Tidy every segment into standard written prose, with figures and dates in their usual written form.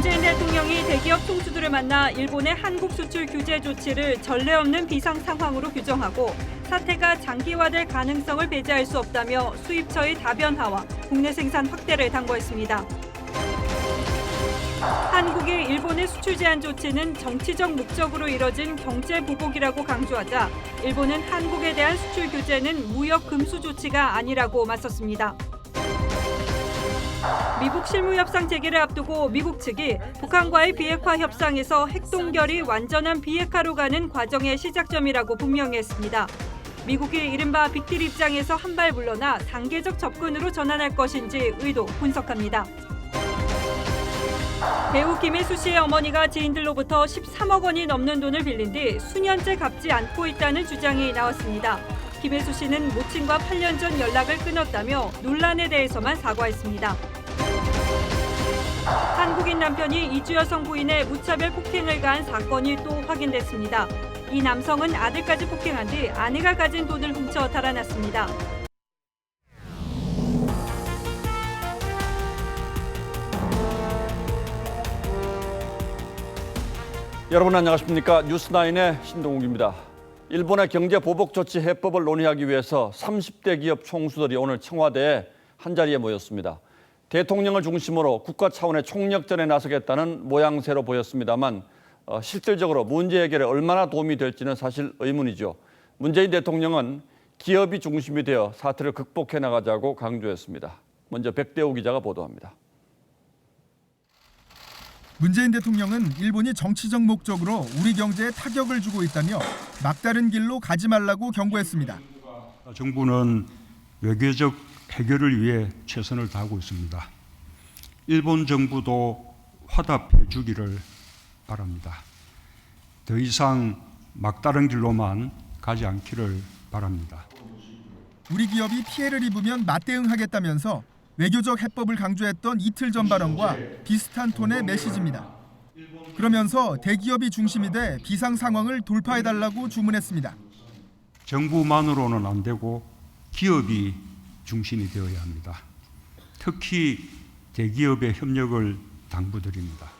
문재인 대통령이 대기업 총수들을 만나 일본의 한국 수출 규제 조치를 전례 없는 비상 상황으로 규정하고 사태가 장기화될 가능성을 배제할 수 없다며 수입처의 다변화와 국내 생산 확대를 당부했습니다. 한국이 일본의 수출 제한 조치는 정치적 목적으로 이뤄진 경제 보복이라고 강조하자 일본은 한국에 대한 수출 규제는 무역 금수 조치가 아니라고 맞섰습니다. 미국 실무협상 재개를 앞두고 미국 측이 북한과의 비핵화 협상에서 핵동결이 완전한 비핵화로 가는 과정의 시작점이라고 분명히 했습니다. 미국이 이른바 빅딜 입장에서 한 발 물러나 단계적 접근으로 전환할 것인지 의도 분석합니다. 배우 김혜수 씨의 어머니가 지인들로부터 13억 원이 넘는 돈을 빌린 뒤 수년째 갚지 않고 있다는 주장이 나왔습니다. 김혜수 씨는 모친과 8년 전 연락을 끊었다며 논란에 대해서만 사과했습니다. 한국인 남편이 이주 여성 부인의 무차별 폭행을 가한 사건이 또 확인됐습니다. 이 남성은 아들까지 폭행한 뒤 아내가 가진 돈을 훔쳐 달아났습니다. 여러분 안녕하십니까? 뉴스9의 신동욱입니다. 일본의 경제 보복 조치 해법을 논의하기 위해서 30대 기업 총수들이 오늘 청와대에 한자리에 모였습니다. 대통령을 중심으로 국가 차원의 총력전에 나서겠다는 모양새로 보였습니다만 실질적으로 문제 해결에 얼마나 도움이 될지는 사실 의문이죠. 문재인 대통령은 기업이 중심이 되어 사태를 극복해 나가자고 강조했습니다. 먼저 백대호 기자가 보도합니다. 문재인 대통령은 일본이 정치적 목적으로 우리 경제에 타격을 주고 있다며 막다른 길로 가지 말라고 경고했습니다. 정부는 외교적 해결을 위해 최선을 다하고 있습니다. 일본 정부도 화답해 주기를 바랍니다. 더 이상 막다른 길로만 가지 않기를 바랍니다. 우리 기업이 피해를 입으면 맞대응하겠다면서 외교적 해법을 강조했던 이틀 전 발언과 비슷한 톤의 메시지입니다. 그러면서 대기업이 중심이 돼 비상 상황을 돌파해달라고 주문했습니다. 정부만으로는 안 되고 기업이 중심이 되어야 합니다. 특히 대기업의 협력을 당부드립니다.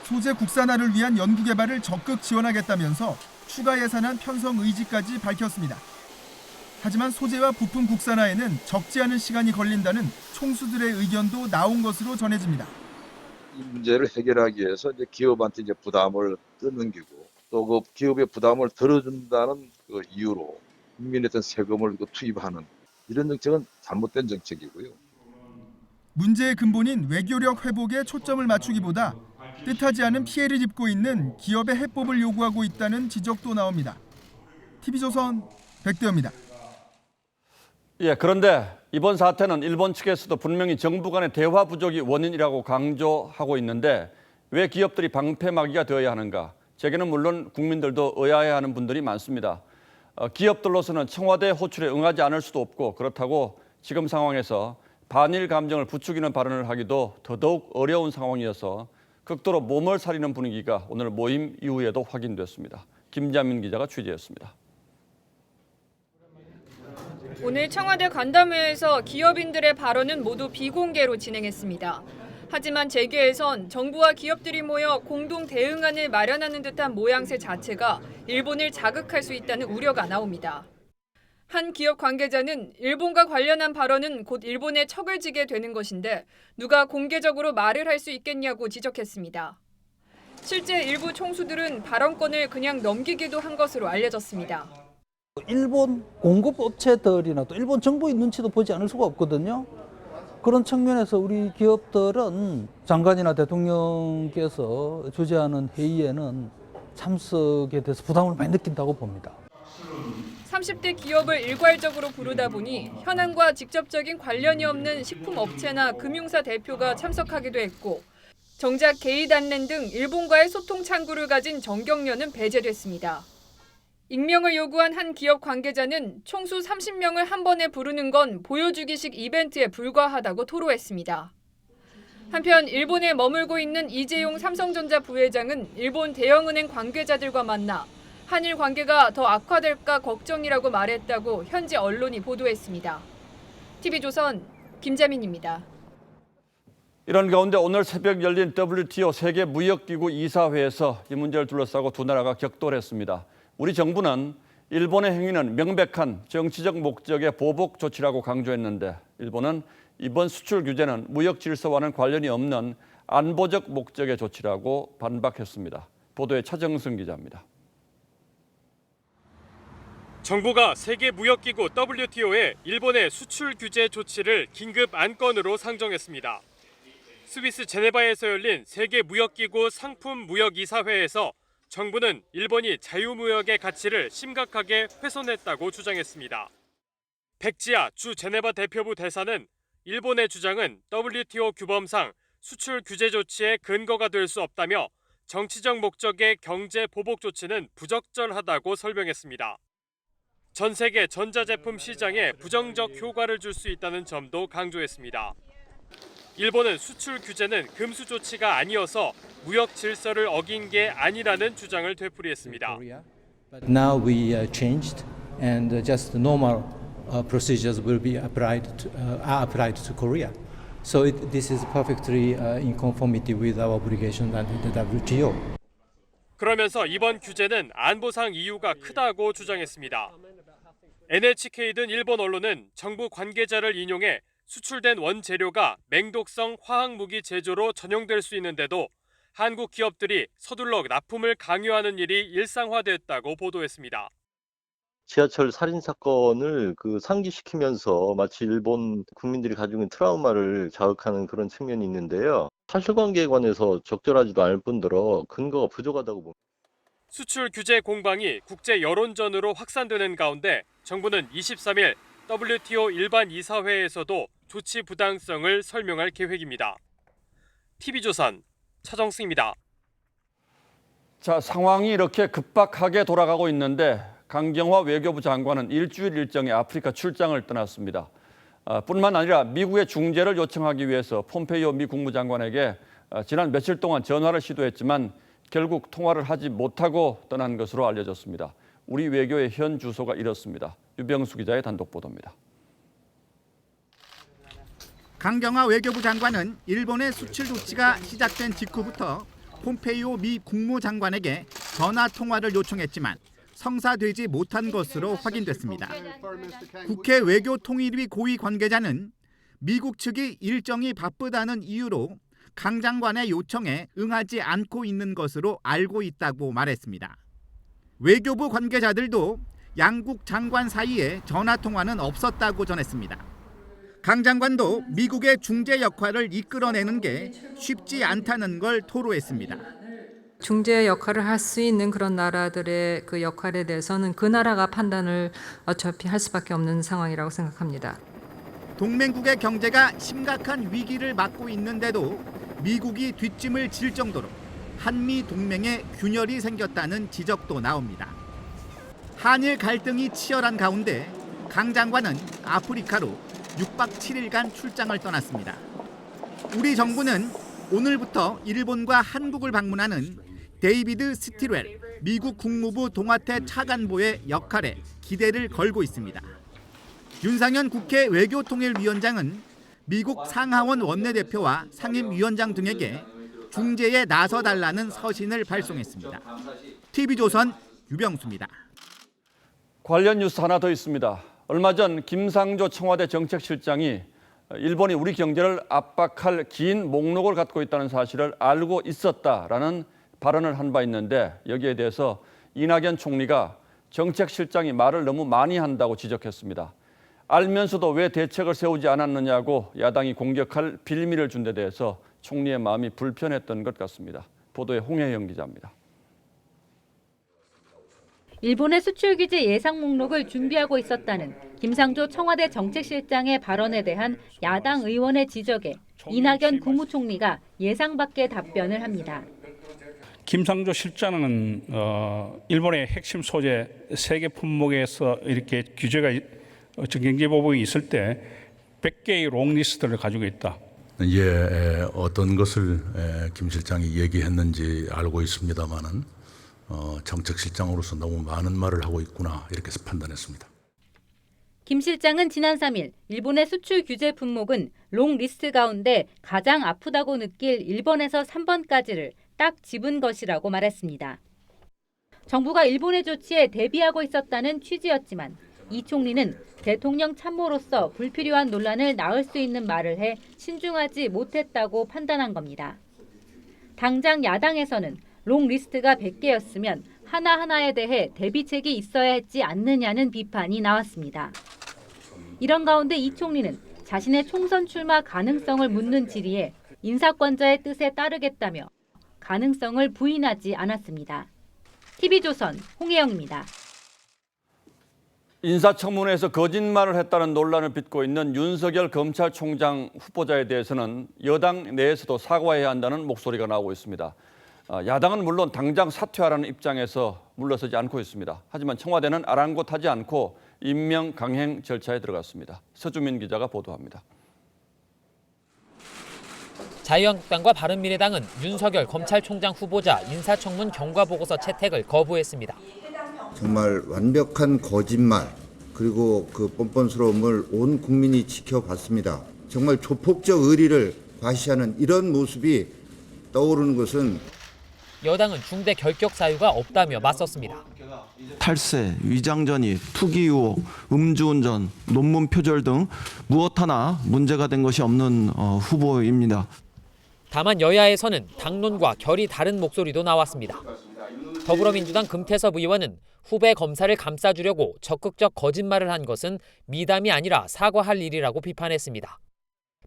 소재 국산화를 위한 연구개발을 적극 지원하겠다면서 추가 예산안 편성 의지까지 밝혔습니다. 하지만 소재와 부품 국산화에는 적지 않은 시간이 걸린다는 총수들의 의견도 나온 것으로 전해집니다. 이 문제를 해결하기 위해서 이제 기업한테 이제 부담을 떠넘기고 또 그 기업의 부담을 덜어준다는 그 이유로 국민의 어떤 세금을 투입하는 이런 정책은 잘못된 정책이고요. 문제의 근본인 외교력 회복에 초점을 맞추기보다 뜻하지 않은 피해를 입고 있는 기업의 해법을 요구하고 있다는 지적도 나옵니다. TV조선 백대호입니다. 그런데 이번 사태는 일본 측에서도 분명히 정부 간의 대화 부족이 원인이라고 강조하고 있는데 왜 기업들이 방패막이가 되어야 하는가? 제게는 물론 국민들도 의아해하는 분들이 많습니다. 기업들로서는 청와대 호출에 응하지 않을 수도 없고 그렇다고 지금 상황에서 반일 감정을 부추기는 발언을 하기도 더더욱 어려운 상황이어서 극도로 몸을 사리는 분위기가 오늘 모임 이후에도 확인됐습니다. 김자민 기자가 취재했습니다. 오늘 청와대 간담회에서 기업인들의 발언은 모두 비공개로 진행했습니다. 하지만 재계에선 정부와 기업들이 모여 공동 대응안을 마련하는 듯한 모양새 자체가 일본을 자극할 수 있다는 우려가 나옵니다. 한 기업 관계자는 일본과 관련한 발언은 곧 일본에 척을 지게 되는 것인데 누가 공개적으로 말을 할 수 있겠냐고 지적했습니다. 실제 일부 총수들은 발언권을 그냥 넘기기도 한 것으로 알려졌습니다. 일본 공급업체들이나 또 일본 정부의 눈치도 보지 않을 수가 없거든요. 그런 측면에서 우리 기업들은 장관이나 대통령께서 주재하는 회의에는 참석에 대해서 부담을 많이 느낀다고 봅니다. 30대 기업을 일괄적으로 부르다 보니 현안과 직접적인 관련이 없는 식품업체나 금융사 대표가 참석하기도 했고 정작 게이단렌 등 일본과의 소통 창구를 가진 정경련은 배제됐습니다. 익명을 요구한 한 기업 관계자는 총수 30명을 한 번에 부르는 건 보여주기식 이벤트에 불과하다고 토로했습니다. 한편 일본에 머물고 있는 이재용 삼성전자 부회장은 일본 대형은행 관계자들과 만나 한일 관계가 더 악화될까 걱정이라고 말했다고 현지 언론이 보도했습니다. TV조선 김자민입니다. 이런 가운데 오늘 새벽 열린 WTO 세계무역기구 이사회에서 이 문제를 둘러싸고 두 나라가 격돌했습니다. 우리 정부는 일본의 행위는 명백한 정치적 목적의 보복 조치라고 강조했는데 일본은 이번 수출 규제는 무역 질서와는 관련이 없는 안보적 목적의 조치라고 반박했습니다. 보도에 차정승 기자입니다. 정부가 세계무역기구 WTO에 일본의 수출 규제 조치를 긴급 안건으로 상정했습니다. 스위스 제네바에서 열린 세계무역기구 상품무역이사회에서 정부는 일본이 자유무역의 가치를 심각하게 훼손했다고 주장했습니다. 백지아 주 제네바 대표부 대사는 일본의 주장은 WTO 규범상 수출 규제 조치의 근거가 될 수 없다며 정치적 목적의 경제 보복 조치는 부적절하다고 설명했습니다. 전 세계 전자제품 시장에 부정적 효과를 줄 수 있다는 점도 강조했습니다. 일본은 수출 규제는 금수 조치가 아니어서 무역 질서를 어긴 게 아니라는 주장을 되풀이했습니다. But now we changed, and just normal procedures will be applied to Korea. So this is perfectly in conformity with our obligation under the WTO. 그러면서 이번 규제는 안보상 이유가 크다고 주장했습니다. NHK 등 일본 언론은 정부 관계자를 인용해 수출된 원재료가 맹독성 화학무기 제조로 전용될 수 있는데도 한국 기업들이 서둘러 납품을 강요하는 일이 일상화됐다고 보도했습니다. 지하철 살인 사건을 상기시키면서 마치 일본 국민들이 가지고 있는 트라우마를 자극하는 그런 측면이 있는데요. 사실관계에 관해서 적절하지도 않을 뿐더러 근거가 부족하다고 봅니다. 수출 규제 공방이 국제 여론전으로 확산되는 가운데 정부는 23일 WTO 일반 이사회에서도 조치 부당성을 설명할 계획입니다. TV조선 차정승입니다. 자, 상황이 이렇게 급박하게 돌아가고 있는데 강경화 외교부 장관은 일주일 일정의 아프리카 출장을 떠났습니다. 뿐만 아니라 미국의 중재를 요청하기 위해서 폼페이오 미 국무장관에게 지난 며칠 동안 전화를 시도했지만 결국 통화를 하지 못하고 떠난 것으로 알려졌습니다. 우리 외교의 현 주소가 이렇습니다. 유병수 기자의 단독 보도입니다. 강경화 외교부 장관은 일본의 수출 조치가 시작된 직후부터 폼페이오 미 국무장관에게 전화 통화를 요청했지만 성사되지 못한 것으로 확인됐습니다. 국회 외교통일위 고위 관계자는 미국 측이 일정이 바쁘다는 이유로 강 장관의 요청에 응하지 않고 있는 것으로 알고 있다고 말했습니다. 외교부 관계자들도 양국 장관 사이에 전화 통화는 없었다고 전했습니다. 강 장관도 미국의 중재 역할을 이끌어내는 게 쉽지 않다는 걸 토로했습니다. 중재 역할을 할 수 있는 그런 나라들의 그 역할에 대해서는 그 나라가 판단을 어차피 할 수밖에 없는 상황이라고 생각합니다. 동맹국의 경제가 심각한 위기를 맞고 있는데도 미국이 뒷짐을 질 정도로 한미 동맹에 균열이 생겼다는 지적도 나옵니다. 한일 갈등이 치열한 가운데 강 장관은 아프리카로 6박 7일간 출장을 떠났습니다. 우리 정부는 오늘부터 일본과 한국을 방문하는 데이비드 스틸웰 미국 국무부 동아태 차관보의 역할에 기대를 걸고 있습니다. 윤상현 국회 외교통일위원장은 미국 상하원 원내대표와 상임위원장 등에게 중재에 나서달라는 서신을 발송했습니다. TV조선 유병수입니다. 관련 뉴스 하나 더 있습니다. 얼마 전 김상조 청와대 정책실장이 일본이 우리 경제를 압박할 긴 목록을 갖고 있다는 사실을 알고 있었다라는 발언을 한 바 있는데 여기에 대해서 이낙연 총리가 정책실장이 말을 너무 많이 한다고 지적했습니다. 알면서도 왜 대책을 세우지 않았느냐고 야당이 공격할 빌미를 준 데 대해서 총리의 마음이 불편했던 것 같습니다. 보도에 홍혜영 기자입니다. 일본의 수출 규제 예상 목록을 준비하고 있었다는 김상조 청와대 정책실장의 발언에 대한 야당 의원의 지적에 이낙연 국무총리가 예상 밖의 답변을 합니다. 김상조 실장은 일본의 핵심 소재 세계 품목에서 이렇게 규제가 경제 보복이 있을 때 100개의 롱리스트를 가지고 있다. 예, 어떤 것을 김 실장이 얘기했는지 알고 있습니다만은 정책실장으로서 너무 많은 말을 하고 있구나 이렇게 판단했습니다. 김 실장은 지난 3일 일본의 수출 규제 품목은 롱리스트 가운데 가장 아프다고 느낄 1번에서 3번까지를 딱 집은 것이라고 말했습니다. 정부가 일본의 조치에 대비하고 있었다는 취지였지만 이 총리는 대통령 참모로서 불필요한 논란을 낳을 수 있는 말을 해 신중하지 못했다고 판단한 겁니다. 당장 야당에서는 롱리스트가 100개였으면 하나하나에 대해 대비책이 있어야 했지 않느냐는 비판이 나왔습니다. 이런 가운데 이 총리는 자신의 총선 출마 가능성을 묻는 질의에 인사권자의 뜻에 따르겠다며 가능성을 부인하지 않았습니다. TV조선 홍혜영입니다. 인사청문회에서 거짓말을 했다는 논란을 빚고 있는 윤석열 검찰총장 후보자에 대해서는 여당 내에서도 사과해야 한다는 목소리가 나오고 있습니다. 야당은 물론 당장 사퇴하라는 입장에서 물러서지 않고 있습니다. 하지만 청와대는 아랑곳하지 않고 임명 강행 절차에 들어갔습니다. 서주민 기자가 보도합니다. 자유한국당과 바른미래당은 윤석열 검찰총장 후보자 인사청문 경과보고서 채택을 거부했습니다. 정말 완벽한 거짓말 그리고 그 뻔뻔스러움을 온 국민이 지켜봤습니다. 정말 조폭적 의리를 과시하는 이런 모습이 떠오르는 것은 여당은 중대 결격 사유가 없다며 맞섰습니다. 탈세, 위장전입, 투기 의혹, 음주운전, 논문 표절 등 무엇 하나 문제가 된 것이 없는 후보입니다. 다만 여야에서는 당론과 결이 다른 목소리도 나왔습니다. 더불어민주당 금태섭 의원은 후배 검사를 감싸주려고 적극적 거짓말을 한 것은 미담이 아니라 사과할 일이라고 비판했습니다.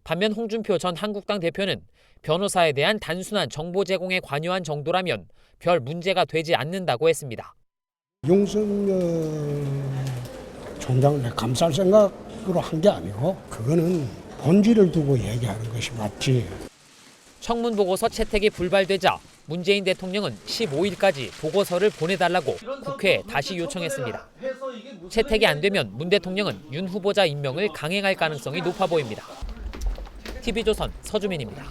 반면 홍준표 전 한국당 대표는 변호사에 대한 단순한 정보 제공에 관여한 정도라면 별 문제가 되지 않는다고 했습니다. 윤석열 총장을 감쌀 생각으로 한 게 아니고 그거는 본질을 두고 얘기하는 것이 맞지. 청문 보고서 채택이 불발되자 문재인 대통령은 15일까지 보고서를 보내달라고 국회에 다시 요청했습니다. 채택이 안 되면 문 대통령은 윤 후보자 임명을 강행할 가능성이 높아 보입니다. TV조선 서주민입니다.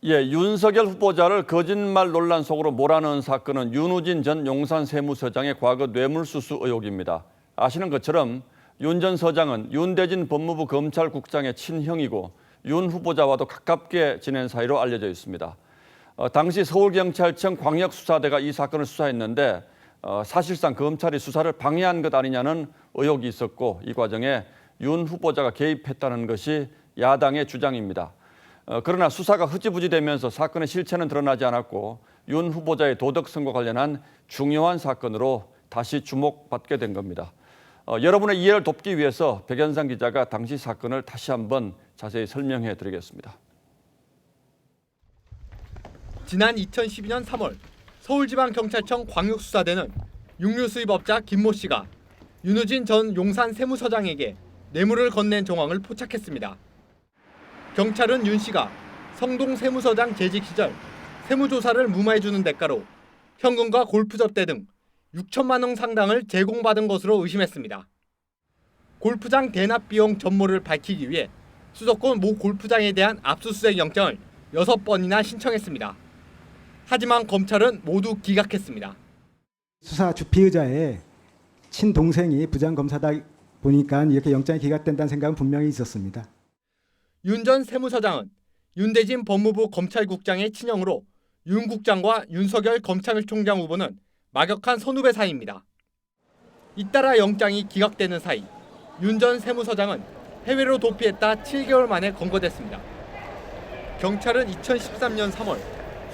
윤석열 후보자를 거짓말 논란 속으로 몰아넣은 사건은 윤우진 전 용산 세무서장의 과거 뇌물수수 의혹입니다. 아시는 것처럼 윤 전 서장은 윤대진 법무부 검찰국장의 친형이고 윤 후보자와도 가깝게 지낸 사이로 알려져 있습니다. 당시 서울경찰청 광역수사대가 이 사건을 수사했는데 사실상 검찰이 수사를 방해한 것 아니냐는 의혹이 있었고 이 과정에 윤 후보자가 개입했다는 것이 야당의 주장입니다. 그러나 수사가 흐지부지되면서 사건의 실체는 드러나지 않았고 윤 후보자의 도덕성과 관련한 중요한 사건으로 다시 주목받게 된 겁니다. 여러분의 이해를 돕기 위해서 백연상 기자가 당시 사건을 다시 한번 자세히 설명해 드리겠습니다. 지난 2012년 3월 서울지방경찰청 광역수사대는 육류 수입업자 김모 씨가 윤우진 전 용산 세무서장에게 뇌물을 건넨 정황을 포착했습니다. 경찰은 윤 씨가 성동 세무서장 재직 시절 세무조사를 무마해주는 대가로 현금과 골프 접대 등 6천만 원 상당을 제공받은 것으로 의심했습니다. 골프장 대납 비용 전모를 밝히기 위해 수도권 모 골프장에 대한 압수수색 영장을 6번이나 신청했습니다. 하지만 검찰은 모두 기각했습니다. 수사 주피의자의 친동생이 부장검사다 보니까 이렇게 영장이 기각된다는 생각은 분명히 있었습니다. 윤 전 세무서장은 윤대진 법무부 검찰국장의 친형으로 윤 국장과 윤석열 검찰총장 후보는 막역한 선후배 사이입니다. 잇따라 영장이 기각되는 사이 윤 전 세무서장은 해외로 도피했다 7개월 만에 검거됐습니다. 경찰은 2013년 3월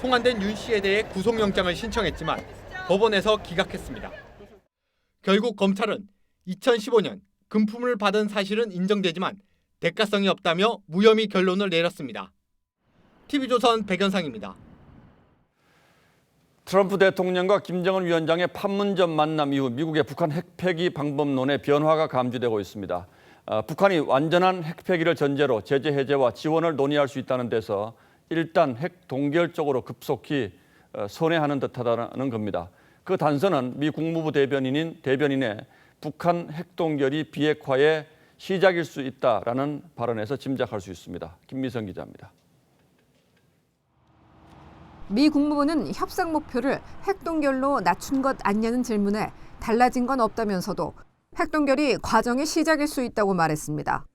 송환된 윤 씨에 대해 구속영장을 신청했지만 법원에서 기각했습니다. 결국 검찰은 2015년 금품을 받은 사실은 인정되지만 대가성이 없다며 무혐의 결론을 내렸습니다. TV조선 백연상입니다. 트럼프 대통령과 김정은 위원장의 판문점 만남 이후 미국의 북한 핵폐기 방법론에 변화가 감지되고 있습니다. 북한이 완전한 핵폐기를 전제로 제재 해제와 지원을 논의할 수 있다는 데서 일단 핵 동결 쪽으로 급속히 선회하는 듯하다는 겁니다. 그 단서는 미 국무부 대변인의 북한 핵 동결이 비핵화의 시작일 수 있다라는 발언에서 짐작할 수 있습니다. 김미성 기자입니다. 미 국무부는 협상 목표를 핵 동결로 낮춘 것 아니냐는 질문에 달라진 건 없다면서도 핵동결이 과정의 시작일 수 있다고 말했습니다.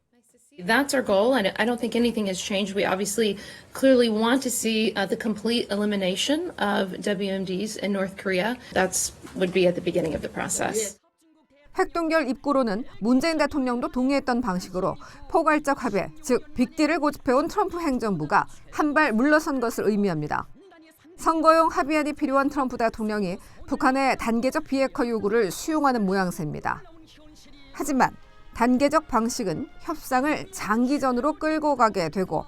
That's our goal, and I don't think anything has changed. We obviously clearly want to see the complete elimination of WMDs in North Korea. That would be at the beginning of the process. 핵동결 입구로는 문재인 대통령도 동의했던 방식으로 포괄적 합의, 즉 빅딜을 고집해온 트럼프 행정부가 한 발 물러선 것을 의미합니다. 선거용 합의안이 필요한 트럼프 대통령이 북한의 단계적 비핵화 요구를 수용하는 모양새입니다. 하지만 단계적 방식은 협상을 장기전으로 끌고 가게 되고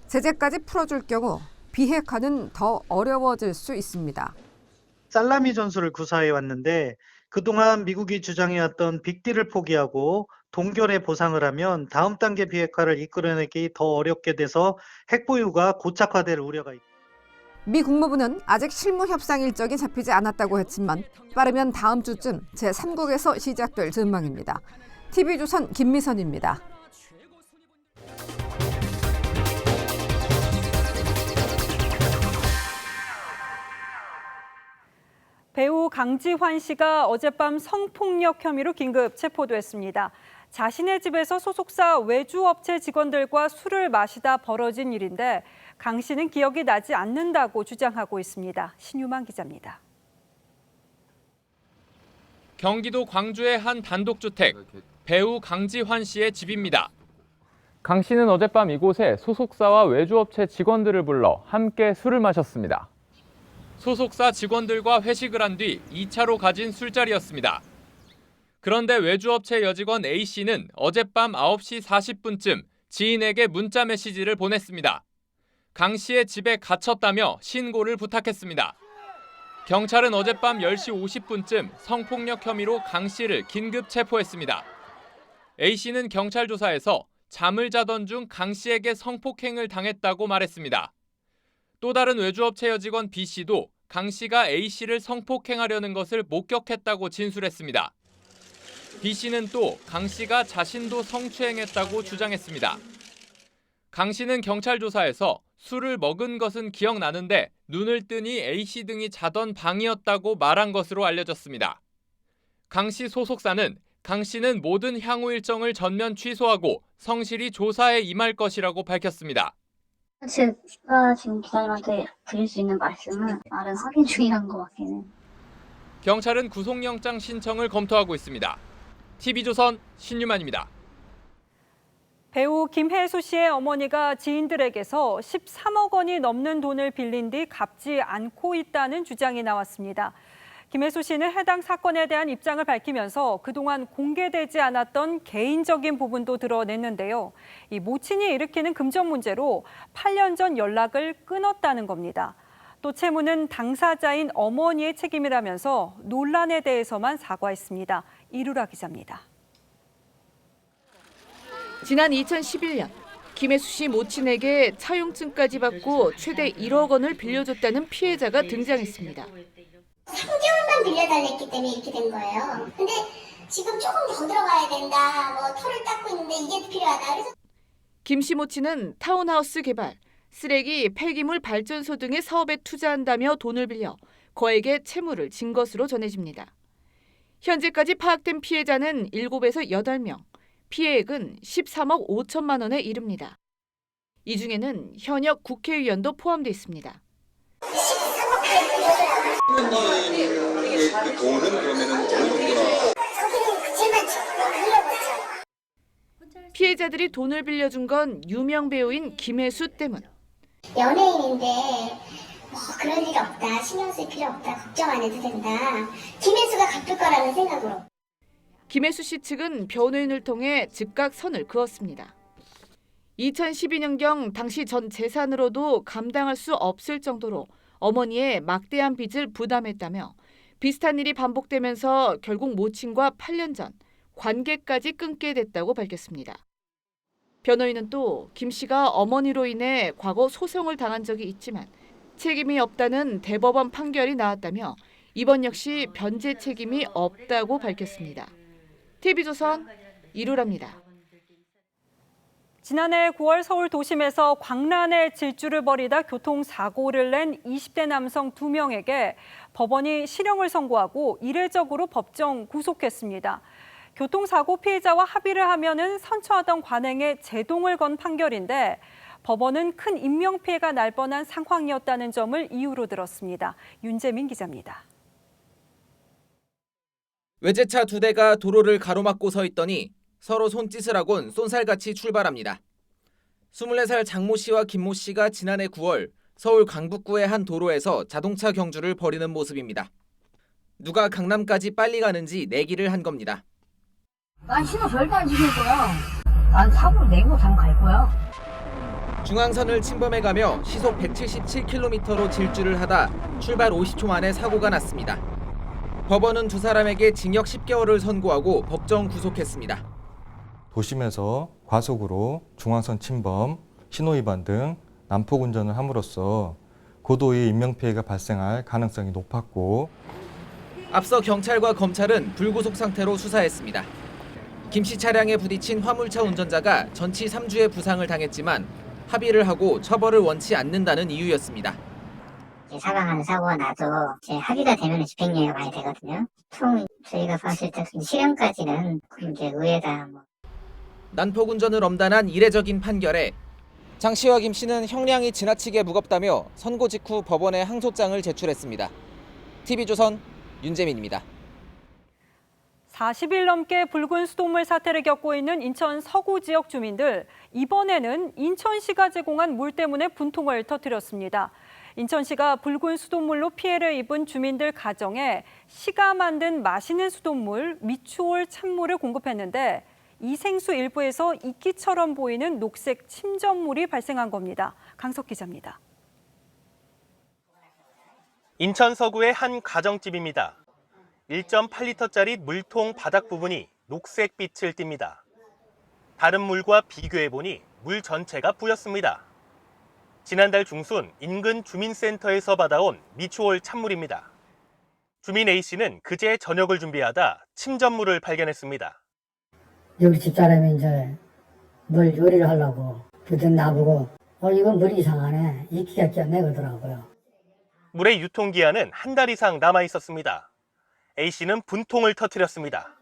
제재까지 풀어줄 경우 비핵화는 더 어려워질 수 있습니다. 살라미 전술을 구사해 왔는데 그동안 미국이 주장해왔던 빅딜을 포기하고 동결에 보상을 하면 다음 단계 비핵화를 이끌어내기 더 어렵게 돼서 핵보유가 고착화될 우려가 있다. 미 국무부는 아직 실무 협상 일정이 잡히지 않았다고 했지만 빠르면 다음 주쯤 제3국에서 시작될 전망입니다. TV조선 김미선입니다. 배우 강지환 씨가 어젯밤 성폭력 혐의로 긴급 체포됐습니다. 자신의 집에서 소속사 외주업체 직원들과 술을 마시다 벌어진 일인데 강 씨는 기억이 나지 않는다고 주장하고 있습니다. 신유만 기자입니다. 경기도 광주의 한 단독주택, 배우 강지환 씨의 집입니다. 강 씨는 어젯밤 이곳에 소속사와 외주업체 직원들을 불러 함께 술을 마셨습니다. 소속사 직원들과 회식을 한 뒤 2차로 가진 술자리였습니다. 그런데 외주업체 여직원 A씨는 어젯밤 9시 40분쯤 지인에게 문자 메시지를 보냈습니다. 강 씨의 집에 갇혔다며 신고를 부탁했습니다. 경찰은 어젯밤 10시 50분쯤 성폭력 혐의로 강 씨를 긴급 체포했습니다. A씨는 경찰 조사에서 잠을 자던 중 강 씨에게 성폭행을 당했다고 말했습니다. 또 다른 외주업체 여직원 B씨도 강 씨가 A씨를 성폭행하려는 것을 목격했다고 진술했습니다. B씨는 또 강 씨가 자신도 성추행했다고 주장했습니다. 강 씨는 경찰 조사에서 술을 먹은 것은 기억나는데 눈을 뜨니 A씨 등이 자던 방이었다고 말한 것으로 알려졌습니다. 강 씨 소속사는 강 씨는 모든 향후 일정을 전면 취소하고 성실히 조사에 임할 것이라고 밝혔습니다. 제가 지금 기자님한테 드릴 수 있는 말씀은 나름 확인 중이란 것 같기는. 경찰은 구속영장 신청을 검토하고 있습니다. TV조선 신유만입니다. 배우 김혜수 씨의 어머니가 지인들에게서 13억 원이 넘는 돈을 빌린 뒤 갚지 않고 있다는 주장이 나왔습니다. 김혜수 씨는 해당 사건에 대한 입장을 밝히면서 그동안 공개되지 않았던 개인적인 부분도 드러냈는데요. 이 모친이 일으키는 금전 문제로 8년 전 연락을 끊었다는 겁니다. 또 채무는 당사자인 어머니의 책임이라면서 논란에 대해서만 사과했습니다. 이루라 기자입니다. 지난 2011년 김혜수 씨 모친에게 차용증까지 받고 최대 1억 원을 빌려줬다는 피해자가 등장했습니다. 3개월만 빌려달랬기 때문에 이렇게 된 거예요. 근데 지금 조금 더 들어가야 된다. 뭐 터를 닦고 있는데 이게 필요하다. 그래서 김 씨 모친은 타운하우스 개발, 쓰레기, 폐기물 발전소 등의 사업에 투자한다며 돈을 빌려 거액의 채무를 진 것으로 전해집니다. 현재까지 파악된 피해자는 7에서 8명, 피해액은 13억 5천만 원에 이릅니다. 이 중에는 현역 국회의원도 포함돼 있습니다. 피해자들이 돈을 빌려준 건 유명 배우인 김혜수 때문. 연예인인데 뭐 그런 일이 없다. 신경 쓸 필요 없다. 걱정 안 해도 된다. 김혜수가 갚을 거라는 생각으로. 김혜수 씨 측은 변호인을 통해 즉각 선을 그었습니다. 2012년경 당시 전 재산으로도 감당할 수 없을 정도로 어머니의 막대한 빚을 부담했다며 비슷한 일이 반복되면서 결국 모친과 8년 전 관계까지 끊게 됐다고 밝혔습니다. 변호인은 또 김 씨가 어머니로 인해 과거 소송을 당한 적이 있지만 책임이 없다는 대법원 판결이 나왔다며 이번 역시 변제 책임이 없다고 밝혔습니다. TV조선 이루라입니다. 지난해 9월 서울 도심에서 광란의 질주를 벌이다 교통사고를 낸 20대 남성 2명에게 법원이 실형을 선고하고 이례적으로 법정 구속했습니다. 교통사고 피해자와 합의를 하면은 선처하던 관행에 제동을 건 판결인데 법원은 큰 인명피해가 날 뻔한 상황이었다는 점을 이유로 들었습니다. 윤재민 기자입니다. 외제차 2대가 도로를 가로막고 서 있더니 서로 손짓을 하곤 쏜살같이 출발합니다. 24살 장모 씨와 김모 씨가 지난해 9월 서울 강북구의 한 도로에서 자동차 경주를 벌이는 모습입니다. 누가 강남까지 빨리 가는지 내기를 한 겁니다. 난 신호 절대 안 지킬 거야. 난 사고 내고 당 갈 거야. 중앙선을 침범해가며 시속 177km로 질주를 하다 출발 50초 만에 사고가 났습니다. 법원은 두 사람에게 징역 10개월을 선고하고 법정 구속했습니다. 도심에서 과속으로 중앙선 침범, 신호위반 등 난폭 운전을 함으로써 고도의 인명피해가 발생할 가능성이 높았고 앞서 경찰과 검찰은 불구속 상태로 수사했습니다. 김 씨 차량에 부딪힌 화물차 운전자가 전치 3주의 부상을 당했지만 합의를 하고 처벌을 원치 않는다는 이유였습니다. 사망하는 사고가 나도 이제 합의가 되면 집행유예가 많이 되거든요. 총 저희가 봤을 때 실형까지는 이제 의회다. 난폭 운전을 엄단한 이례적인 판결에 장 씨와 김 씨는 형량이 지나치게 무겁다며 선고 직후 법원에 항소장을 제출했습니다. TV조선 윤재민입니다. 40일 넘게 붉은 수돗물 사태를 겪고 있는 인천 서구 지역 주민들, 이번에는 인천시가 제공한 물 때문에 분통을 터뜨렸습니다. 인천시가 붉은 수돗물로 피해를 입은 주민들 가정에 시가 만든 마시는 수돗물 미추홀 찬물을 공급했는데 이 생수 일부에서 이끼처럼 보이는 녹색 침전물이 발생한 겁니다. 강석 기자입니다. 인천 서구의 한 가정집입니다. 1.8리터짜리 물통 바닥 부분이 녹색 빛을 띱니다. 다른 물과 비교해보니 물 전체가 뿌였습니다. 지난달 중순 인근 주민센터에서 받아온 미추홀 찬물입니다. 주민 A씨는 그제 저녁을 준비하다 침전물을 발견했습니다. 여기 집사람이 이제 물 요리를 하려고 부쩍 나보고 이건 물이 이상하네. 이끼가 껴내 그러더라고요. 물의 유통기한은 한 달 이상 남아 있었습니다. A씨는 분통을 터뜨렸습니다.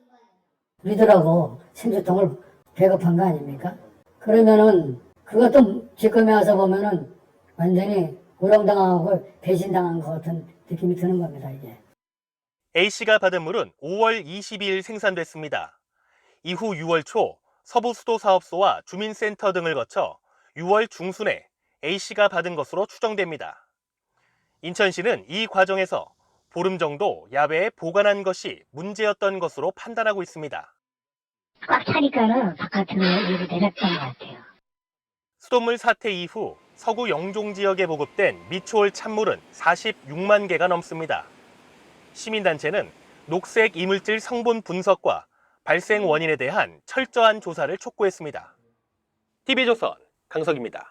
믿으라고 생수통을 배급한 거 아닙니까? 그러면은 그것도 지금에 와서 보면은 완전히 우롱당하고 배신당한 것 같은 느낌이 드는 겁니다, 이게. A씨가 받은 물은 5월 22일 생산됐습니다. 이후 6월 초 서부수도사업소와 주민센터 등을 거쳐 6월 중순에 A씨가 받은 것으로 추정됩니다. 인천시는 이 과정에서 보름 정도 야외에 보관한 것이 문제였던 것으로 판단하고 있습니다. 꽉 차니까는 바깥으로 물이 내렸던 것 같아요. 수돗물 사태 이후 서구 영종 지역에 보급된 미추홀 찬물은 46만 개가 넘습니다. 시민단체는 녹색 이물질 성분 분석과 발생 원인에 대한 철저한 조사를 촉구했습니다. TV조선 강석입니다.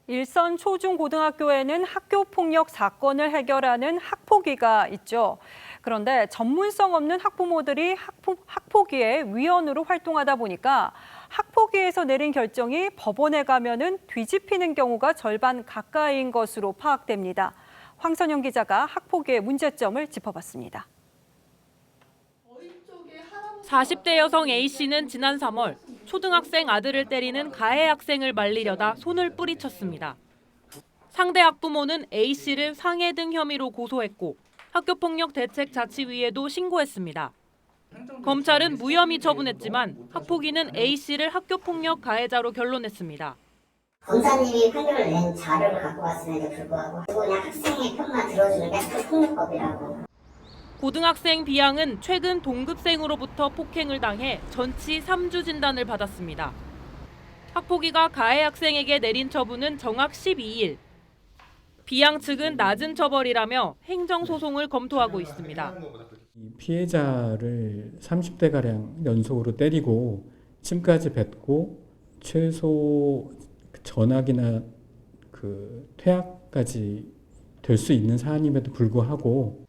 일선 초중고등학교에는 학교폭력 사건을 해결하는 학폭위가 있죠. 그런데 전문성 없는 학부모들이 학폭위의 위원으로 활동하다 보니까 학폭위에서 내린 결정이 법원에 가면은 뒤집히는 경우가 절반 가까이인 것으로 파악됩니다. 황선영 기자가 학폭위의 문제점을 짚어봤습니다. 40대 여성 A씨는 지난 3월 초등학생 아들을 때리는 가해 학생을 말리려다 손을 뿌리쳤습니다. 상대 학부모는 A씨를 상해 등 혐의로 고소했고 학교폭력대책자치위에도 신고했습니다. 검찰은 무혐의 처분했지만 학폭위는 A씨를 학교폭력 가해자로 결론냈습니다. 검사님이 판결을 낸 자료를 갖고 왔음에도 불구하고 그냥 학생의 편만 들어주는 게 학교폭력법이라고. 고등학생 B양은 최근 동급생으로부터 폭행을 당해 전치 3주 진단을 받았습니다. 학폭위가 가해 학생에게 내린 처분은 정확 12일. B양 측은 낮은 처벌이라며 행정소송을 검토하고 있습니다. 피해자를 30대가량 연속으로 때리고 침까지 뱉고 최소 전학이나 퇴학까지 될 수 있는 사안임에도 불구하고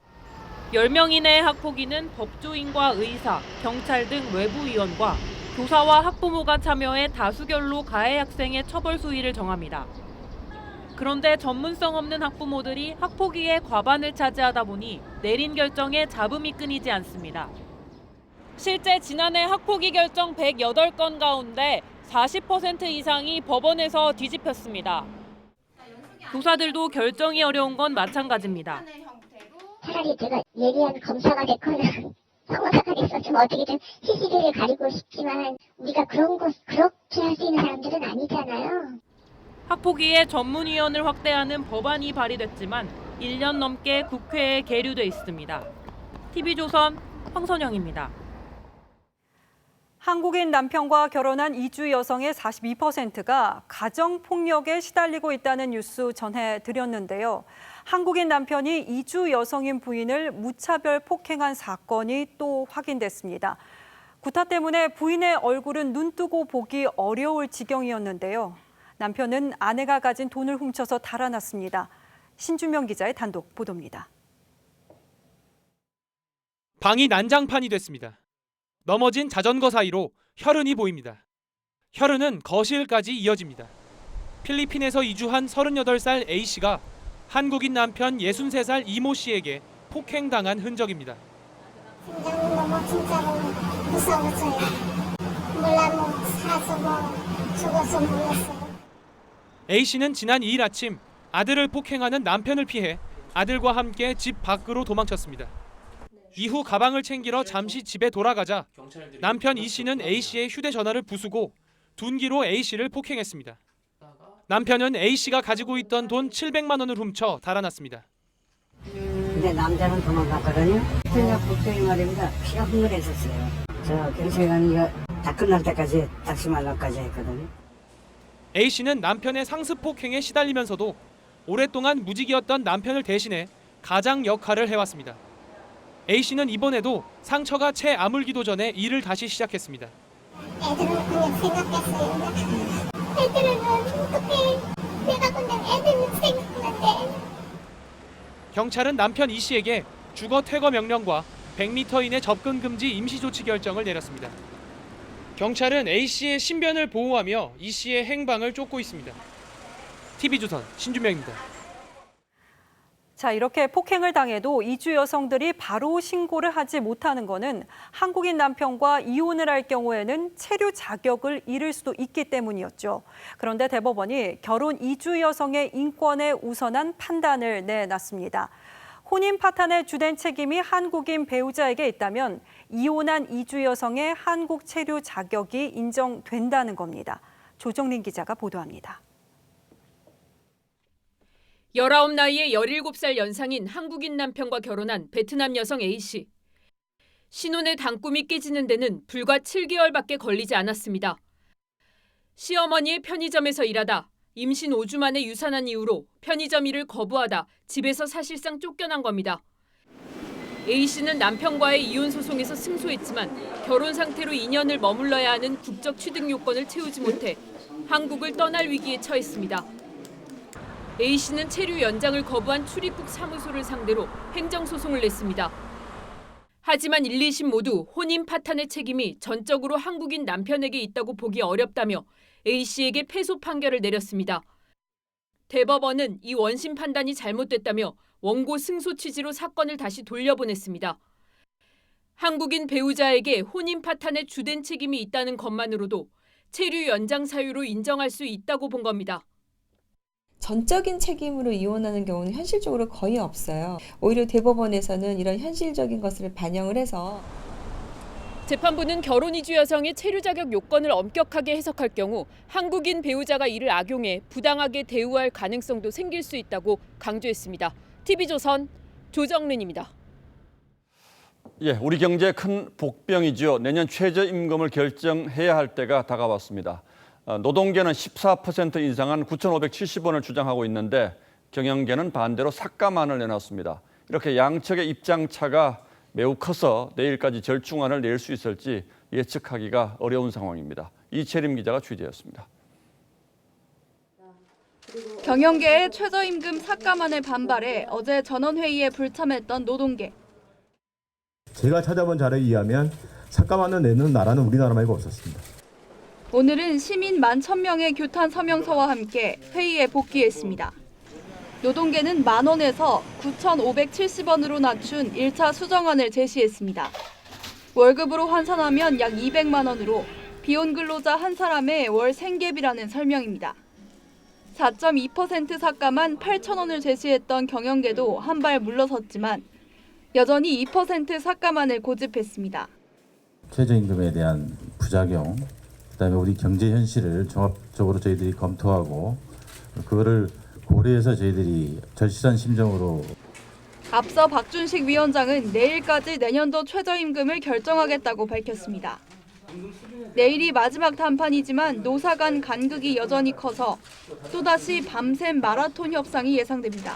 10명 이내의 학폭위는 법조인과 의사, 경찰 등 외부위원과 교사와 학부모가 참여해 다수결로 가해 학생의 처벌 수위를 정합니다. 그런데 전문성 없는 학부모들이 학폭위의 과반을 차지하다 보니 내린 결정에 잡음이 끊이지 않습니다. 실제 지난해 학폭위 결정 108건 가운데 40% 이상이 법원에서 뒤집혔습니다. 교사들도 결정이 어려운 건 마찬가지입니다. 차라리 제가 예리한 검사가 됐거나 성원사가 됐었으면 어떻게든 시시비를 가리고 싶지만 우리가 그렇게 할 수 있는 사람들은 아니잖아요. 학폭위의 전문위원을 확대하는 법안이 발의됐지만 1년 넘게 국회에 계류돼 있습니다. TV조선 황선영입니다. 한국인 남편과 결혼한 이주 여성의 42%가 가정폭력에 시달리고 있다는 뉴스 전해드렸는데요. 한국인 남편이 이주 여성인 부인을 무차별 폭행한 사건이 또 확인됐습니다. 구타 때문에 부인의 얼굴은 눈뜨고 보기 어려울 지경이었는데요. 남편은 아내가 가진 돈을 훔쳐서 달아났습니다. 신주명 기자의 단독 보도입니다. 방이 난장판이 됐습니다. 넘어진 자전거 사이로 혈흔이 보입니다. 혈흔은 거실까지 이어집니다. 필리핀에서 이주한 38살 A씨가 한국인 남편 63살 이모 씨에게 폭행당한 흔적입니다. 너무 진짜로 무서웠어요. 몰라 살아서 죽어서 몰랐어요. A씨는 지난 2일 아침 아들을 폭행하는 남편을 피해 아들과 함께 집 밖으로 도망쳤습니다. 이후 가방을 챙기러 잠시 집에 돌아가자 남편 E씨는 A씨의 휴대전화를 부수고 둔기로 A씨를 폭행했습니다. 남편은 A씨가 가지고 있던 돈 700만 원을 훔쳐 달아났습니다. 근데 남자는 도망갔거든요. 그냥 복종이 말입니다. 피가 흥분했었어요. 저 경찰관이 다 끝날 때까지 닥치 말라까지 했거든요. A씨는 남편의 상습 폭행에 시달리면서도 오랫동안 무직이었던 남편을 대신해 가장 역할을 해왔습니다. A씨는 이번에도 상처가 채 아물기도 전에 일을 다시 시작했습니다. 애들은 그냥 생각했어요. 애들은 어떻게 내가 근데 애들은 생각나는데. 경찰은 남편 E씨에게 주거 퇴거 명령과 100m 이내 접근 금지 임시 조치 결정을 내렸습니다. 경찰은 A씨의 신변을 보호하며 E씨의 행방을 쫓고 있습니다. TV조선 신주명입니다. 자, 이렇게 폭행을 당해도 이주 여성들이 바로 신고를 하지 못하는 것은 한국인 남편과 이혼을 할 경우에는 체류 자격을 잃을 수도 있기 때문이었죠. 그런데 대법원이 결혼 이주 여성의 인권에 우선한 판단을 내놨습니다. 혼인 파탄의 주된 책임이 한국인 배우자에게 있다면 이혼한 이주 여성의 한국 체류 자격이 인정된다는 겁니다. 조정린 기자가 보도합니다. 19 나이에 17살 연상인 한국인 남편과 결혼한 베트남 여성 A씨. 신혼의 단꿈이 깨지는 데는 불과 7개월밖에 걸리지 않았습니다. 시어머니의 편의점에서 일하다 임신 5주 만에 유산한 이유로 편의점 일을 거부하다 집에서 사실상 쫓겨난 겁니다. A씨는 남편과의 이혼 소송에서 승소했지만 결혼 상태로 2년을 머물러야 하는 국적 취득 요건을 채우지 못해 한국을 떠날 위기에 처했습니다. A씨는 체류 연장을 거부한 출입국 사무소를 상대로 행정소송을 냈습니다. 하지만 1, 2심 모두 혼인 파탄의 책임이 전적으로 한국인 남편에게 있다고 보기 어렵다며 A씨에게 패소 판결을 내렸습니다. 대법원은 이 원심 판단이 잘못됐다며 원고 승소 취지로 사건을 다시 돌려보냈습니다. 한국인 배우자에게 혼인 파탄의 주된 책임이 있다는 것만으로도 체류 연장 사유로 인정할 수 있다고 본 겁니다. 전적인 책임으로 이혼하는 경우는 현실적으로 거의 없어요. 오히려 대법원에서는 이런 현실적인 것을 반영을 해서 재판부는 결혼 이주 여성의 체류 자격 요건을 엄격하게 해석할 경우 한국인 배우자가 이를 악용해 부당하게 대우할 가능성도 생길 수 있다고 강조했습니다. TV조선 조정린입니다. 예, 우리 경제의 큰 복병이죠. 내년 최저임금을 결정해야 할 때가 다가왔습니다. 노동계는 14% 인상한 9,570원을 주장하고 있는데 경영계는 반대로 삭감안을 내놨습니다. 이렇게 양측의 입장 차가 매우 커서 내일까지 절충안을 낼 수 있을지 예측하기가 어려운 상황입니다. 이채림 기자가 취재했습니다. 경영계의 최저임금 삭감안을 반발해 어제 전원회의에 불참했던 노동계. 제가 찾아본 자료에 의하면 삭감안을 내는 나라는 우리나라 말고 없었습니다. 오늘은 시민 11,000명의 규탄 서명서와 함께 회의에 복귀했습니다. 노동계는 10,000원에서 9,570원으로 낮춘 1차 수정안을 제시했습니다. 월급으로 환산하면 약 200만 원으로 비혼 근로자 한 사람의 월 생계비라는 설명입니다. 4.2% 삭감한 8천 원을 제시했던 경영계도 한 발 물러섰지만 여전히 2% 삭감안을 고집했습니다. 최저임금에 대한 부작용, 그다음에 우리 경제 현실을 종합적으로 저희들이 검토하고 그거를 고려해서 저희들이 절실한 심정으로. 앞서 박준식 위원장은 내일까지 내년도 최저임금을 결정하겠다고 밝혔습니다. 내일이 마지막 단판이지만 노사 간 간극이 여전히 커서 또다시 밤샘 마라톤 협상이 예상됩니다.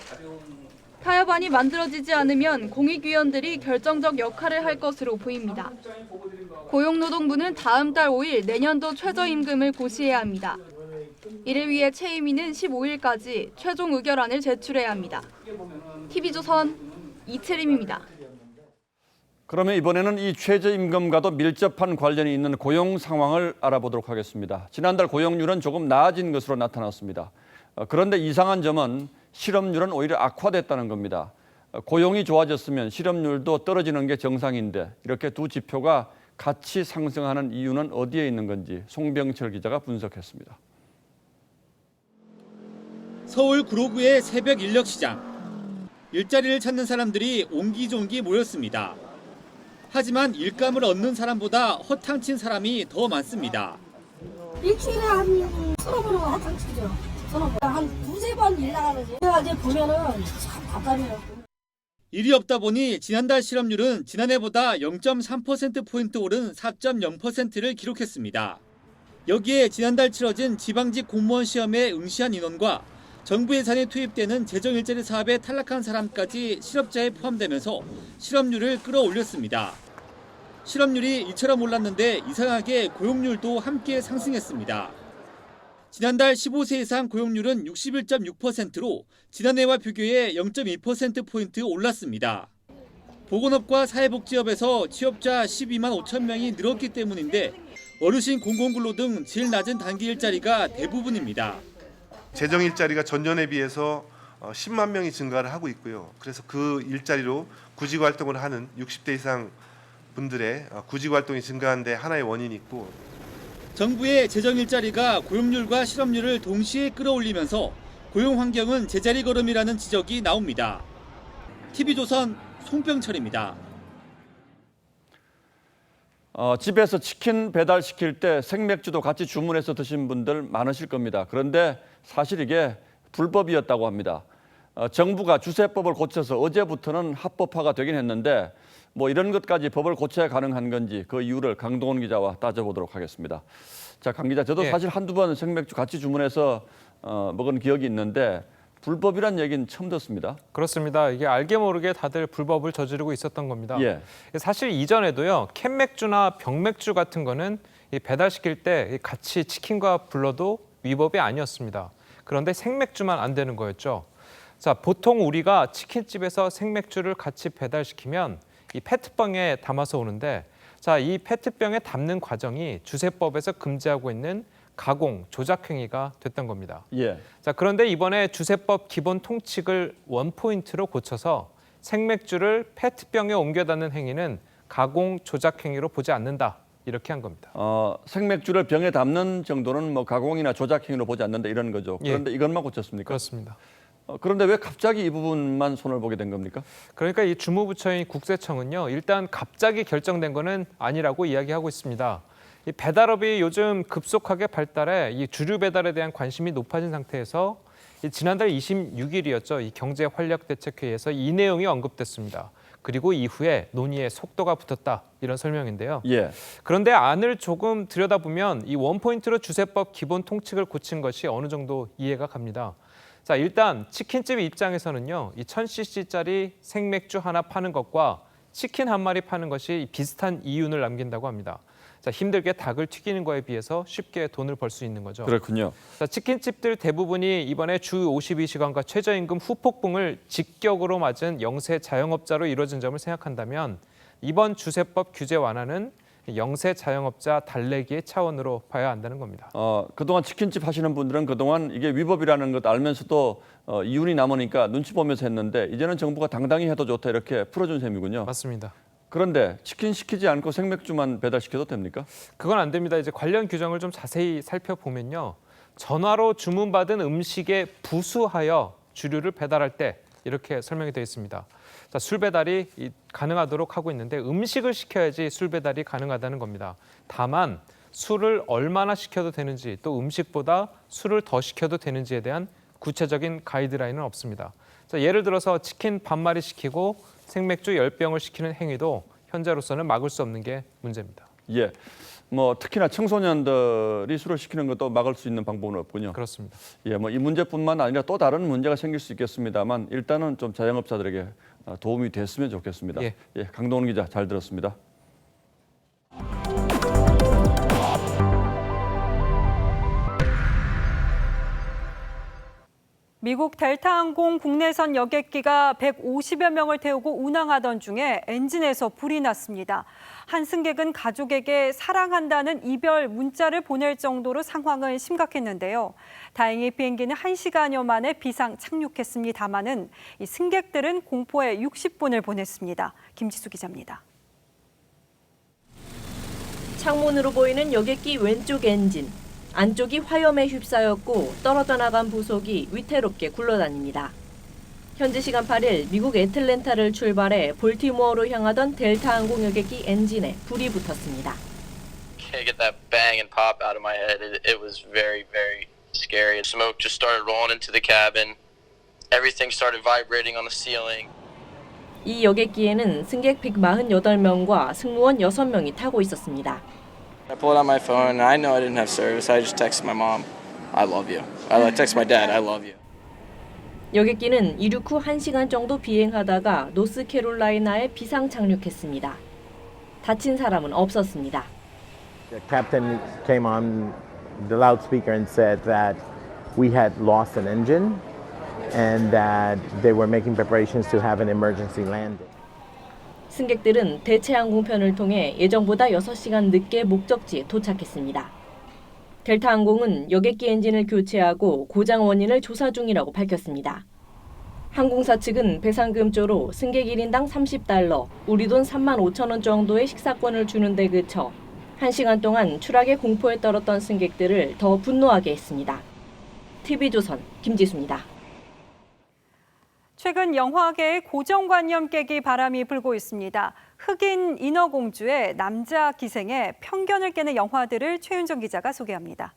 타협안이 만들어지지 않으면 공익위원들이 결정적 역할을 할 것으로 보입니다. 고용노동부는 다음 달 5일 내년도 최저임금을 고시해야 합니다. 이를 위해 최이민은 15일까지 최종 의결안을 제출해야 합니다. TV조선 이채림입니다. 그러면 이번에는 이 최저임금과도 밀접한 관련이 있는 고용 상황을 알아보도록 하겠습니다. 지난달 고용률은 조금 나아진 것으로 나타났습니다. 그런데 이상한 점은 실업률은 오히려 악화됐다는 겁니다. 고용이 좋아졌으면 실업률도 떨어지는 게 정상인데 이렇게 두 지표가 같이 상승하는 이유는 어디에 있는 건지 송병철 기자가 분석했습니다. 서울 구로구의 새벽 인력시장. 일자리를 찾는 사람들이 옹기종기 모였습니다. 하지만 일감을 얻는 사람보다 허탕친 사람이 더 많습니다. 일주일에 한 1,000원으로 허탕치죠. 저는 한 두세 번 일 나가는지. 이제 보면은 참 답답해요. 일이 없다 보니 지난달 실업률은 지난해보다 0.3%포인트 오른 4.0%를 기록했습니다. 여기에 지난달 치러진 지방직 공무원 시험에 응시한 인원과 정부 예산이 투입되는 재정일자리 사업에 탈락한 사람까지 실업자에 포함되면서 실업률을 끌어올렸습니다. 실업률이 이처럼 올랐는데 이상하게 고용률도 함께 상승했습니다. 지난달 15세 이상 고용률은 61.6%로 지난해와 비교해 0.2%포인트 올랐습니다. 보건업과 사회복지업에서 취업자 12만 5천 명이 늘었기 때문인데 어르신 공공근로 등 제일 낮은 단기 일자리가 대부분입니다. 재정 일자리가 전년에 비해서 10만 명이 증가를 하고 있고요. 그래서 그 일자리로 구직 활동을 하는 60대 이상 분들의 구직 활동이 증가한 데 하나의 원인이 있고, 정부의 재정 일자리가 고용률과 실업률을 동시에 끌어올리면서 고용 환경은 제자리 걸음이라는 지적이 나옵니다. TV조선 송병철입니다. 집에서 치킨 배달시킬 때 생맥주도 같이 주문해서 드신 분들 많으실 겁니다. 그런데 사실 이게 불법이었다고 합니다. 정부가 주세법을 고쳐서 어제부터는 합법화가 되긴 했는데 뭐 이런 것까지 법을 고쳐야 가능한 건지 그 이유를 강동원 기자와 따져보도록 하겠습니다. 자, 강 기자, 저도 사실 한두 번 생맥주 같이 주문해서 먹은 기억이 있는데 불법이란 얘기는 처음 듣습니다. 그렇습니다. 이게 알게 모르게 다들 불법을 저지르고 있었던 겁니다. 예. 사실 이전에도요, 캔맥주나 병맥주 같은 거는 배달시킬 때 같이 치킨과 불러도 위법이 아니었습니다. 그런데 생맥주만 안 되는 거였죠. 자, 보통 우리가 치킨집에서 생맥주를 같이 배달시키면 이 페트병에 담아서 오는데, 자, 이 페트병에 담는 과정이 주세법에서 금지하고 있는 가공, 조작 행위가 됐던 겁니다. 예. 자, 그런데 이번에 주세법 기본 통칙을 원포인트로 고쳐서 생맥주를 페트병에 옮겨 담는 행위는 가공, 조작 행위로 보지 않는다. 이렇게 한 겁니다. 생맥주를 병에 담는 정도는 뭐 가공이나 조작 행위로 보지 않는다 이런 거죠. 그런데 이것만 고쳤습니까? 그렇습니다. 그런데 왜 갑자기 이 부분만 손을 보게 된 겁니까? 그러니까 이 주무부처인 국세청은요, 일단 갑자기 결정된 거는 아니라고 이야기하고 있습니다. 이 배달업이 요즘 급속하게 발달해 이 주류 배달에 대한 관심이 높아진 상태에서 지난달 26일이었죠. 이 경제활력대책회의에서 이 내용이 언급됐습니다. 그리고 이후에 논의에 속도가 붙었다, 이런 설명인데요. 예. 그런데 안을 조금 들여다보면 이 원포인트로 주세법 기본 통칙을 고친 것이 어느 정도 이해가 갑니다. 자, 일단 치킨집 입장에서는요, 이 1000cc짜리 생맥주 하나 파는 것과 치킨 한 마리 파는 것이 비슷한 이윤을 남긴다고 합니다. 자, 힘들게 닭을 튀기는 거에 비해서 쉽게 돈을 벌 수 있는 거죠. 그렇군요. 자, 치킨집들 대부분이 이번에 주 52시간과 최저임금 후폭풍을 직격으로 맞은 영세 자영업자로 이루어진 점을 생각한다면 이번 주세법 규제 완화는 영세 자영업자 달래기의 차원으로 봐야 한다는 겁니다. 그동안 치킨집 하시는 분들은 그동안 이게 위법이라는 것 알면서도 이윤이 남으니까 눈치 보면서 했는데 이제는 정부가 당당히 해도 좋다 이렇게 풀어준 셈이군요. 맞습니다. 그런데 치킨 시키지 않고 생맥주만 배달시켜도 됩니까? 그건 안 됩니다. 이제 관련 규정을 좀 자세히 살펴보면요. 전화로 주문받은 음식에 부수하여 주류를 배달할 때 이렇게 설명이 되어 있습니다. 자, 술 배달이 가능하도록 하고 있는데 음식을 시켜야지 술 배달이 가능하다는 겁니다. 다만 술을 얼마나 시켜도 되는지 또 음식보다 술을 더 시켜도 되는지에 대한 구체적인 가이드라인은 없습니다. 자, 예를 들어서 치킨 반마리 시키고 생맥주 10병을 시키는 행위도 현재로서는 막을 수 없는 게 문제입니다. 예, 뭐 특히나 청소년들이 술을 시키는 것도 막을 수 있는 방법은 없군요. 그렇습니다. 예, 뭐 이 문제뿐만 아니라 또 다른 문제가 생길 수 있겠습니다만 일단은 좀 자영업자들에게 도움이 됐으면 좋겠습니다. 예. 강동원 기자 잘 들었습니다. 미국 델타항공 국내선 여객기가 150여 명을 태우고 운항하던 중에 엔진에서 불이 났습니다. 한 승객은 가족에게 사랑한다는 이별 문자를 보낼 정도로 상황은 심각했는데요. 다행히 비행기는 1시간여 만에 비상 착륙했습니다마는 이 승객들은 공포에 60분을 보냈습니다. 김지수 기자입니다. 창문으로 보이는 여객기 왼쪽 엔진. 안쪽이 화염에 휩싸였고 떨어져 나간 부속이 위태롭게 굴러다닙니다. 현지 시간 8일 미국 애틀랜타를 출발해 볼티모어로 향하던 델타 항공 여객기 엔진에 불이 붙었습니다. Can't get that bang and pop out of my head. It was very, very scary. Smoke just started rolling into the cabin. Everything started vibrating on the ceiling. 이 여객기에는 승객 148명과 승무원 6명이 타고 있었습니다. I pulled out my phone and I know I didn't have service. I just texted my mom, I love you. I texted my dad, I love you. 여객기는 이륙 후 1시간 정도 비행하다가 노스캐롤라이나에 비상 착륙했습니다. 다친 사람은 없었습니다. The captain came on the loudspeaker and said that we had lost an engine and that they were making preparations to have an emergency landing. 승객들은 대체 항공편을 통해 예정보다 6시간 늦게 목적지에 도착했습니다. 델타 항공은 여객기 엔진을 교체하고 고장 원인을 조사 중이라고 밝혔습니다. 항공사 측은 배상금조로 승객 1인당 $30, 우리 돈 35,000원 정도의 식사권을 주는 데 그쳐 1시간 동안 추락의 공포에 떨었던 승객들을 더 분노하게 했습니다. TV조선 김지수입니다. 최근 영화계의 고정관념 깨기 바람이 불고 있습니다. 흑인 인어공주의 남자 기생에 편견을 깨는 영화들을 최윤정 기자가 소개합니다.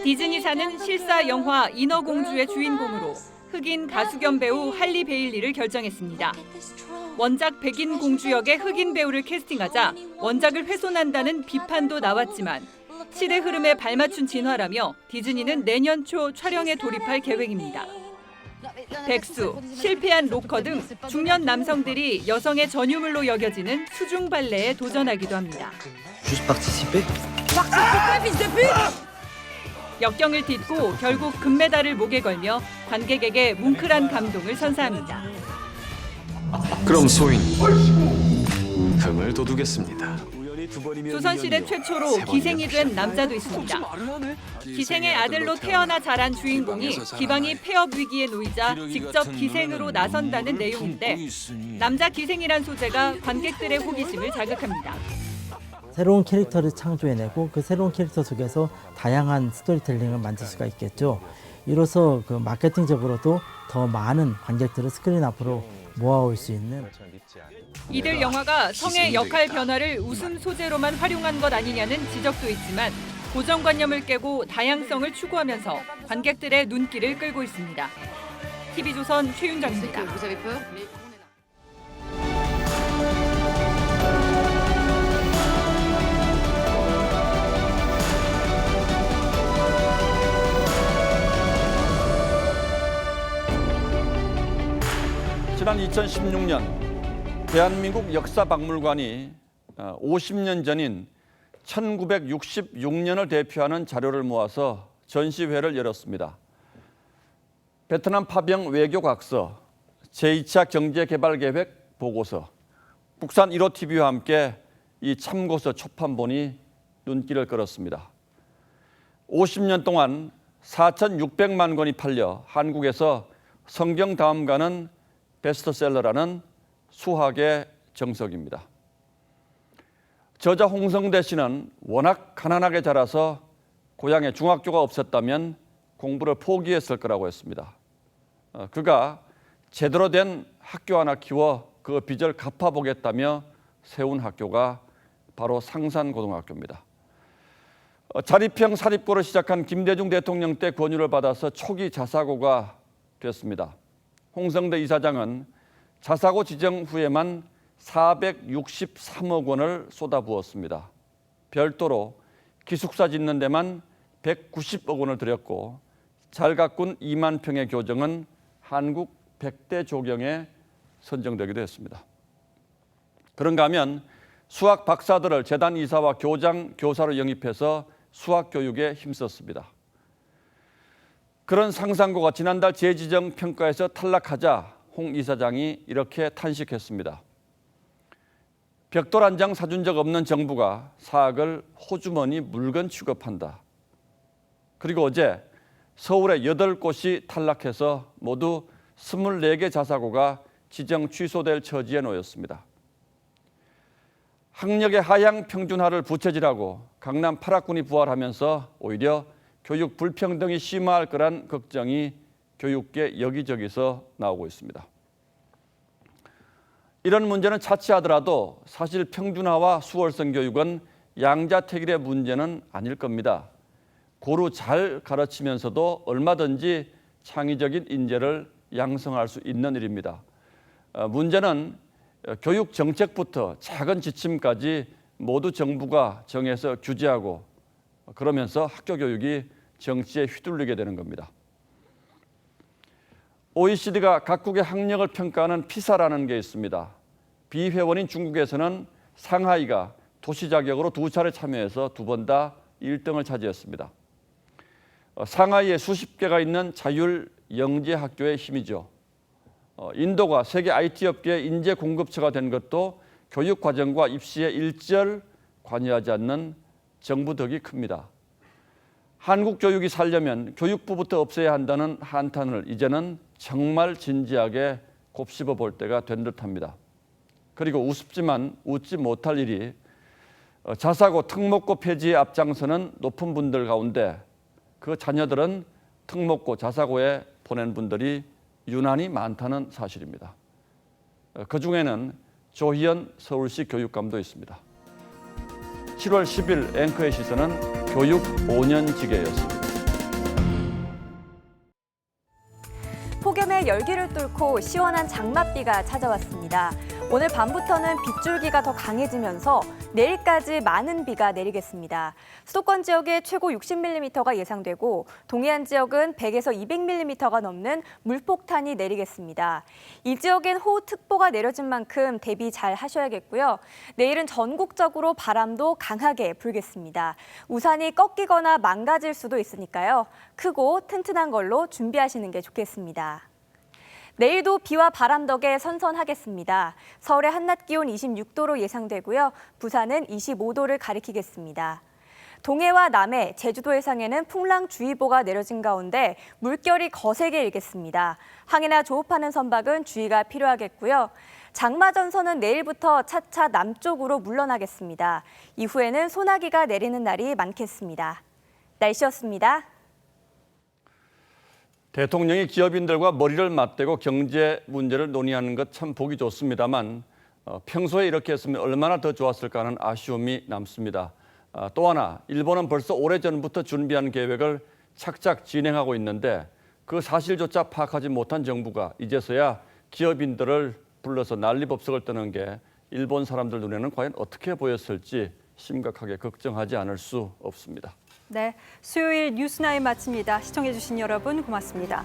디즈니사는 실사 영화 인어공주의 주인공으로 흑인 가수 겸 배우 할리 베일리를 결정했습니다. 원작 백인 공주 역의 흑인 배우를 캐스팅하자 원작을 훼손한다는 비판도 나왔지만 시대 흐름에 발맞춘 진화라며 디즈니는 내년 초 촬영에 돌입할 계획입니다. 백수, 실패한 로커 등 중년 남성들이 여성의 전유물로 여겨지는 수중 발레에 도전하기도 합니다. 역경을 딛고 결국 금메달을 목에 걸며 관객에게 뭉클한 감동을 선사합니다. 그럼 소인이 금을 도두겠습니다. 조선시대 최초로 기생이 된 남자도 있습니다. 기생의 아들로 태어나 자란 주인공이 기방이 폐업 위기에 놓이자 직접 기생으로 나선다는 내용인데 남자 기생이란 소재가 관객들의 호기심을 자극합니다. 새로운 캐릭터를 창조해내고 그 새로운 캐릭터 속에서 다양한 스토리텔링을 만들 수가 있겠죠. 이로써 그 마케팅적으로도 더 많은 관객들을 스크린 앞으로 모아올 수 있는. 이들 영화가 성의 역할 변화를 웃음 소재로만 활용한 것 아니냐는 지적도 있지만 고정관념을 깨고 다양성을 추구하면서 관객들의 눈길을 끌고 있습니다. TV조선 최윤정입니다. 지난 2016년 대한민국 역사박물관이 50년 전인 1966년을 대표하는 자료를 모아서 전시회를 열었습니다. 베트남 파병 외교각서, 제2차 경제개발계획 보고서, 국산 1호TV와 함께 이 참고서 초판본이 눈길을 끌었습니다. 50년 동안 4,600만 권이 팔려 한국에서 성경 다음 가는 베스트셀러라는 수학의 정석입니다. 저자 홍성대 씨는 워낙 가난하게 자라서 고향에 중학교가 없었다면 공부를 포기했을 거라고 했습니다. 그가 제대로 된 학교 하나 키워 그 빚을 갚아보겠다며 세운 학교가 바로 상산고등학교입니다. 자립형 사립고를 시작한 김대중 대통령 때 권유를 받아서 초기 자사고가 됐습니다. 홍성대 이사장은 자사고 지정 후에만 463억 원을 쏟아부었습니다. 별도로 기숙사 짓는 데만 190억 원을 들였고 잘 가꾼 2만 평의 교정은 한국 100대 조경에 선정되기도 했습니다. 그런가 하면 수학 박사들을 재단 이사와 교장, 교사로 영입해서 수학 교육에 힘썼습니다. 그런 상상고가 지난달 재지정 평가에서 탈락하자 홍 이사장이 이렇게 탄식했습니다. 벽돌 한 장 사준 적 없는 정부가 사학을 호주머니 물건 취급한다. 그리고 어제 서울의 8곳이 탈락해서 모두 24개 자사고가 지정 취소될 처지에 놓였습니다. 학력의 하향 평준화를 부채질하고 강남 8학군이 부활하면서 오히려 교육 불평등이 심화할 거란 걱정이 교육계 여기저기서 나오고 있습니다. 이런 문제는 차치하더라도 사실 평준화와 수월성 교육은 양자택일의 문제는 아닐 겁니다. 고루 잘 가르치면서도 얼마든지 창의적인 인재를 양성할 수 있는 일입니다. 문제는 교육 정책부터 작은 지침까지 모두 정부가 정해서 규제하고 그러면서 학교 교육이 정치에 휘둘리게 되는 겁니다. OECD가 각국의 학력을 평가하는 피사라는 게 있습니다. 비회원인 중국에서는 상하이가 도시 자격으로 2차례 참여해서 2번 다 1등을 차지했습니다. 상하이에 수십 개가 있는 자율 영재 학교의 힘이죠. 인도가 세계 IT 업계의 인재 공급처가 된 것도 교육 과정과 입시에 일절 관여하지 않는 정부 덕이 큽니다. 한국 교육이 살려면 교육부부터 없애야 한다는 한탄을 이제는 정말 진지하게 곱씹어 볼 때가 된 듯합니다. 그리고 우습지만 웃지 못할 일이 자사고 특목고 폐지에 앞장서는 높은 분들 가운데 그 자녀들은 특목고 자사고에 보낸 분들이 유난히 많다는 사실입니다. 그중에는 조희연 서울시 교육감도 있습니다. 7월 10일 앵커의 시선은 교육 5년지계였습니다. 폭염의 열기를 뚫고 시원한 장맛비가 찾아왔습니다. 오늘 밤부터는 빗줄기가 더 강해지면서 내일까지 많은 비가 내리겠습니다. 수도권 지역에 최고 60mm가 예상되고 동해안 지역은 100에서 200mm가 넘는 물폭탄이 내리겠습니다. 이 지역엔 호우특보가 내려진 만큼 대비 잘 하셔야겠고요. 내일은 전국적으로 바람도 강하게 불겠습니다. 우산이 꺾이거나 망가질 수도 있으니까요. 크고 튼튼한 걸로 준비하시는 게 좋겠습니다. 내일도 비와 바람 덕에 선선하겠습니다. 서울의 한낮 기온 26도로 예상되고요. 부산은 25도를 가리키겠습니다. 동해와 남해, 제주도 해상에는 풍랑주의보가 내려진 가운데 물결이 거세게 일겠습니다. 항해나 조업하는 선박은 주의가 필요하겠고요. 장마 전선은 내일부터 차차 남쪽으로 물러나겠습니다. 이후에는 소나기가 내리는 날이 많겠습니다. 날씨였습니다. 대통령이 기업인들과 머리를 맞대고 경제 문제를 논의하는 것 참 보기 좋습니다만 평소에 이렇게 했으면 얼마나 더 좋았을까 하는 아쉬움이 남습니다. 또 하나, 일본은 벌써 오래전부터 준비한 계획을 착착 진행하고 있는데 그 사실조차 파악하지 못한 정부가 이제서야 기업인들을 불러서 난리법석을 떠는 게 일본 사람들 눈에는 과연 어떻게 보였을지 심각하게 걱정하지 않을 수 없습니다. 네, 수요일 뉴스나인 마칩니다. 시청해주신 여러분 고맙습니다.